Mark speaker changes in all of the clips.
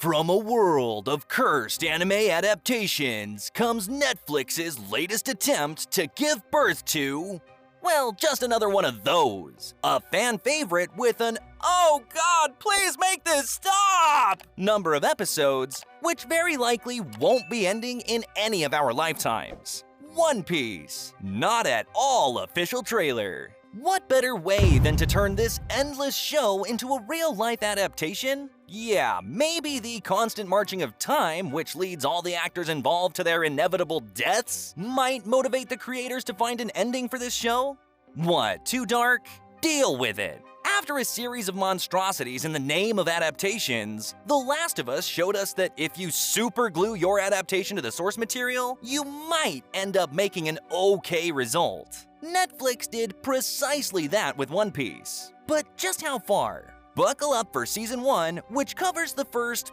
Speaker 1: From a world of cursed anime adaptations comes Netflix's latest attempt to give birth to, well, just another one of those. A fan favorite with an "oh god, please make this stop" number of episodes, which very likely won't be ending in any of our lifetimes. One Piece. Not at all official trailer. What better way than to turn this endless show into a real-life adaptation? Yeah, maybe the constant marching of time, which leads all the actors involved to their inevitable deaths, might motivate the creators to find an ending for this show? What, too dark? Deal with it. After a series of monstrosities in the name of adaptations, The Last of Us showed us that if you superglue your adaptation to the source material, you might end up making an okay result. Netflix did precisely that with One Piece. But just how far? Buckle up for Season 1, which covers the first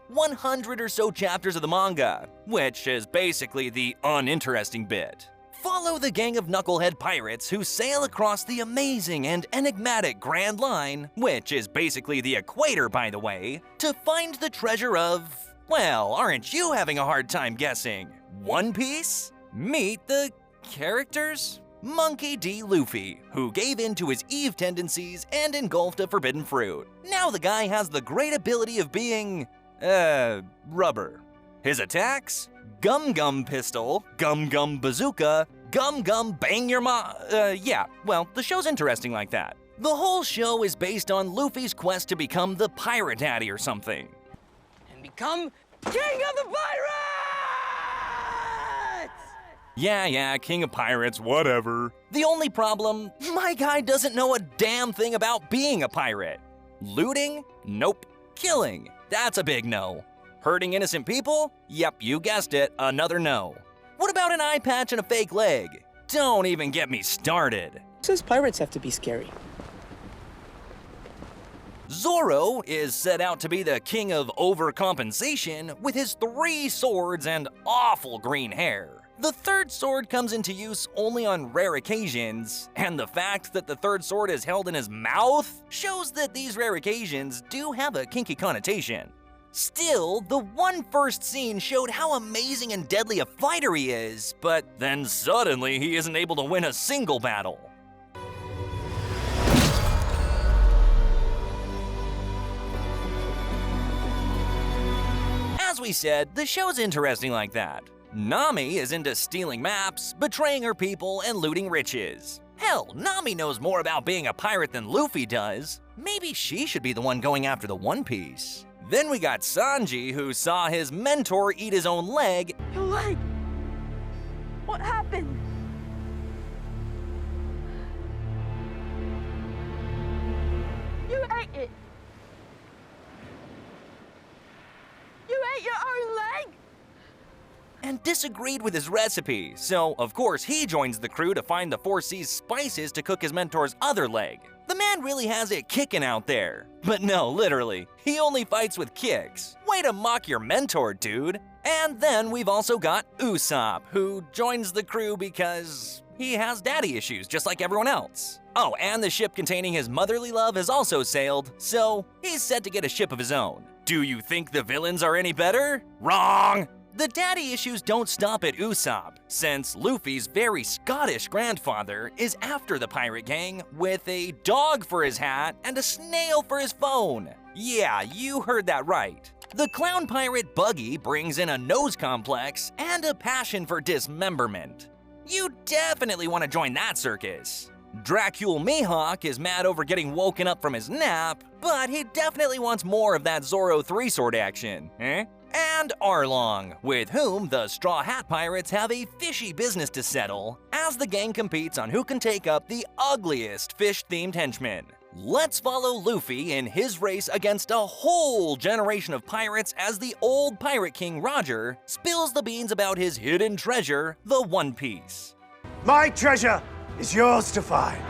Speaker 1: 100 or so chapters of the manga, which is basically the uninteresting bit. Follow the gang of knucklehead pirates who sail across the amazing and enigmatic Grand Line, which is basically the equator, by the way, to find the treasure of, well, aren't you having a hard time guessing? One Piece? Meet the characters? Monkey D. Luffy, who gave in to his Eve tendencies and engulfed a forbidden fruit. Now the guy has the great ability of being, rubber. His attacks? Gum Gum Pistol, Gum Gum Bazooka, Gum Gum Bang Your yeah, well, the show's interesting like that. The whole show is based on Luffy's quest to become the Pirate Daddy or something.
Speaker 2: And become King of the Pirates!
Speaker 1: Yeah, King of Pirates, whatever. The only problem, my guy doesn't know a damn thing about being a pirate. Looting? Nope. Killing? That's a big no. Hurting innocent people? Yep, you guessed it, another no. What about an eye patch and a fake leg? Don't even get me started.
Speaker 3: Who says pirates have to be scary?
Speaker 1: Zoro is set out to be the king of overcompensation with his 3 swords and awful green hair. The third sword comes into use only on rare occasions, and the fact that the third sword is held in his mouth shows that these rare occasions do have a kinky connotation. Still, the one first scene showed how amazing and deadly a fighter he is, but then suddenly he isn't able to win a single battle. As we said, the show's interesting like that. Nami is into stealing maps, betraying her people, and looting riches. Hell, Nami knows more about being a pirate than Luffy does. Maybe she should be the one going after the One Piece. Then we got Sanji, who saw his mentor eat his own leg.
Speaker 2: Your leg! What happened? You ate it! You ate your own leg?
Speaker 1: And disagreed with his recipe, so of course he joins the crew to find the 4 C's spices to cook his mentor's other leg. The man really has it kicking out there. But no, literally, he only fights with kicks. Way to mock your mentor, dude. And then we've also got Usopp, who joins the crew because he has daddy issues just like everyone else. Oh, and the ship containing his motherly love has also sailed, so he's set to get a ship of his own. Do you think the villains are any better? Wrong! The daddy issues don't stop at Usopp, since Luffy's very Scottish grandfather is after the pirate gang with a dog for his hat and a snail for his phone. Yeah, you heard that right. The clown pirate Buggy brings in a nose complex and a passion for dismemberment. You definitely want to join that circus. Dracule Mihawk is mad over getting woken up from his nap, but he definitely wants more of that Zoro 3-sword action, eh? And Arlong, with whom the Straw Hat Pirates have a fishy business to settle, as the gang competes on who can take up the ugliest fish-themed henchmen. Let's follow Luffy in his race against a whole generation of pirates as the old pirate king Roger spills the beans about his hidden treasure, the One Piece.
Speaker 4: My treasure is yours to find.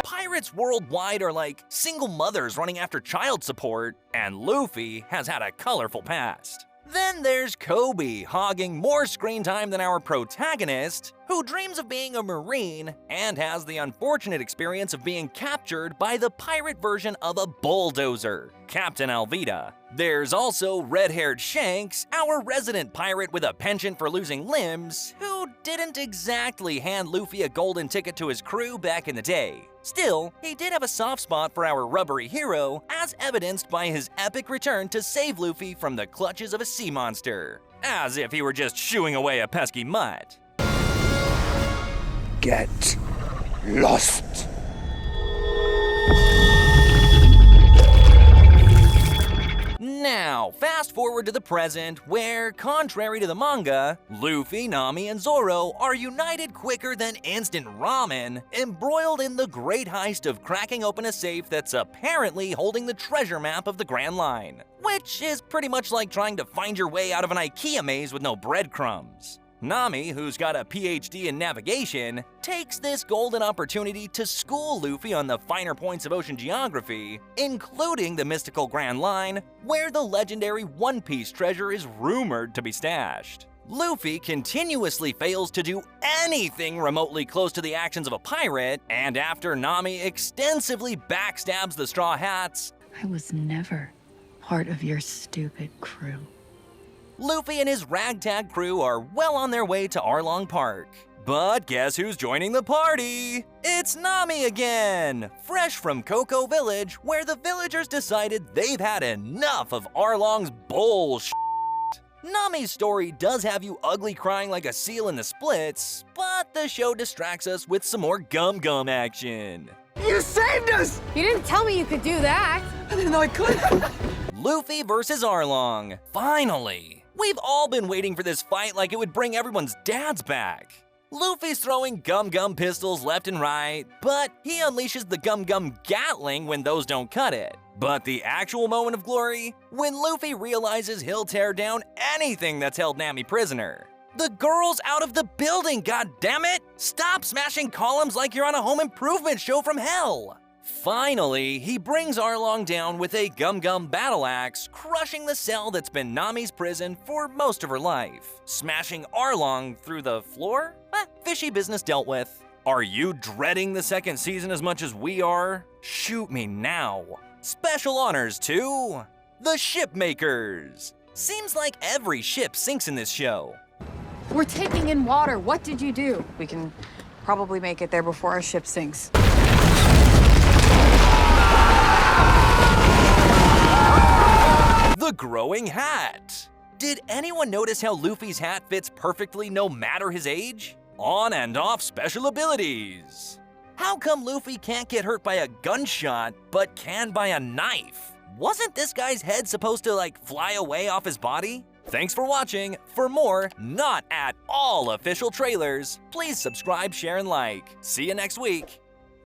Speaker 1: Pirates worldwide are like single mothers running after child support, and Luffy has had a colorful past. Then there's Kobe, hogging more screen time than our protagonist, who dreams of being a Marine and has the unfortunate experience of being captured by the pirate version of a bulldozer, Captain Alvida. There's also red-haired Shanks, our resident pirate with a penchant for losing limbs, who didn't exactly hand Luffy a golden ticket to his crew back in the day. Still, he did have a soft spot for our rubbery hero, as evidenced by his epic return to save Luffy from the clutches of a sea monster. As if he were just shooing away a pesky mutt.
Speaker 4: Get lost.
Speaker 1: Now, fast forward to the present, where, contrary to the manga, Luffy, Nami, and Zoro are united quicker than instant ramen, embroiled in the great heist of cracking open a safe that's apparently holding the treasure map of the Grand Line, which is pretty much like trying to find your way out of an IKEA maze with no breadcrumbs. Nami, who's got a PhD in navigation, takes this golden opportunity to school Luffy on the finer points of ocean geography, including the mystical Grand Line, where the legendary One Piece treasure is rumored to be stashed. Luffy continuously fails to do anything remotely close to the actions of a pirate, and after Nami extensively backstabs the Straw Hats,
Speaker 5: I was never part of your stupid crew.
Speaker 1: Luffy and his ragtag crew are well on their way to Arlong Park. But guess who's joining the party? It's Nami again! Fresh from Cocoa Village, where the villagers decided they've had enough of Arlong's bullshit. Nami's story does have you ugly crying like a seal in the splits, but the show distracts us with some more gum-gum action.
Speaker 4: You saved us!
Speaker 6: You didn't tell me you could do that.
Speaker 3: I didn't know I could.
Speaker 1: Luffy versus Arlong. Finally! We've all been waiting for this fight like it would bring everyone's dads back. Luffy's throwing gum-gum pistols left and right, but he unleashes the gum-gum Gatling when those don't cut it. But the actual moment of glory? When Luffy realizes he'll tear down anything that's held Nami prisoner. The girl's out of the building, goddammit! Stop smashing columns like you're on a home improvement show from hell! Finally, he brings Arlong down with a gum-gum battle axe, crushing the cell that's been Nami's prison for most of her life. Smashing Arlong through the floor? Fishy business dealt with. Are you dreading the second season as much as we are? Shoot me now. Special honors to the Shipmakers. Seems like every ship sinks in this show.
Speaker 6: We're taking in water. What did you do?
Speaker 7: We can probably make it there before our ship sinks.
Speaker 1: The growing hat. Did anyone notice how Luffy's hat fits perfectly no matter his age? On and off special abilities. How come Luffy can't get hurt by a gunshot, but can by a knife? Wasn't this guy's head supposed to, fly away off his body? Thanks for watching. For more, not at all official trailers, please subscribe, share, and like. See you next week.